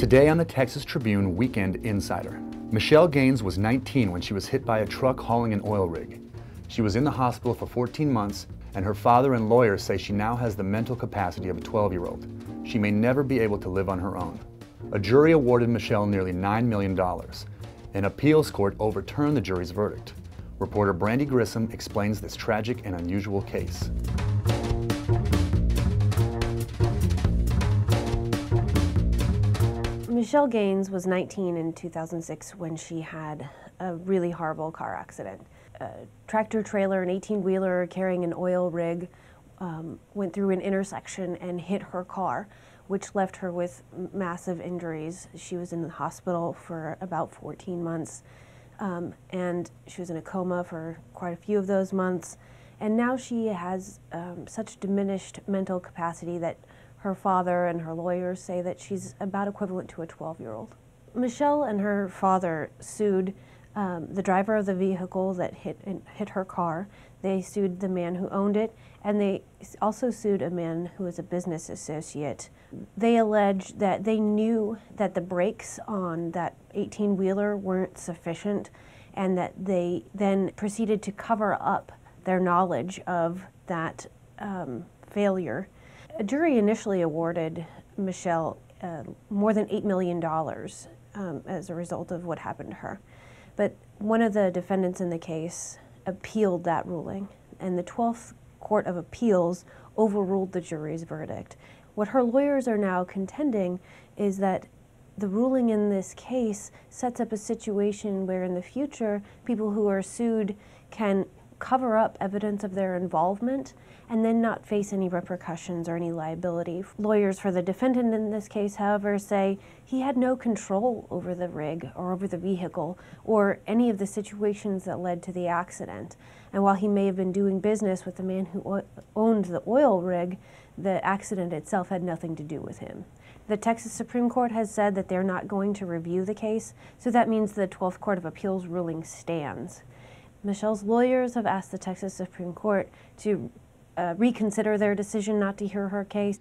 Today on the Texas Tribune Weekend Insider. Michelle Gaines was 19 when she was hit by a truck hauling an oil rig. She was in the hospital for 14 months, and her father and lawyers say she now has the mental capacity of a 12-year-old. She may never be able to live on her own. A jury awarded Michelle nearly $9 million. An appeals court overturned the jury's verdict. Reporter Brandi Grissom explains this tragic and unusual case. Michelle Gaines was 19 in 2006 when she had a really horrible car accident. A tractor trailer, an 18-wheeler carrying an oil rig, went through an intersection and hit her car, which left her with massive injuries. She was in the hospital for about 14 months, and she was in a coma for quite a few of those months. And now she has such diminished mental capacity that her father and her lawyers say that she's about equivalent to a 12-year-old. Michelle and her father sued the driver of the vehicle that hit her car. They sued the man who owned it, and they also sued a man who was a business associate. They allege that they knew that the brakes on that 18-wheeler weren't sufficient, and that they then proceeded to cover up their knowledge of that failure. A jury initially awarded Michelle more than $8 million as a result of what happened to her. But one of the defendants in the case appealed that ruling, and the 12th Court of Appeals overruled the jury's verdict. What her lawyers are now contending is that the ruling in this case sets up a situation where in the future people who are sued can cover up evidence of their involvement and then not face any repercussions or any liability. Lawyers for the defendant in this case, however, say he had no control over the rig or over the vehicle or any of the situations that led to the accident. And while he may have been doing business with the man who owned the oil rig, the accident itself had nothing to do with him. The Texas Supreme Court has said that they're not going to review the case, so that means the 12th Court of Appeals ruling stands. Michelle's lawyers have asked the Texas Supreme Court to reconsider their decision not to hear her case.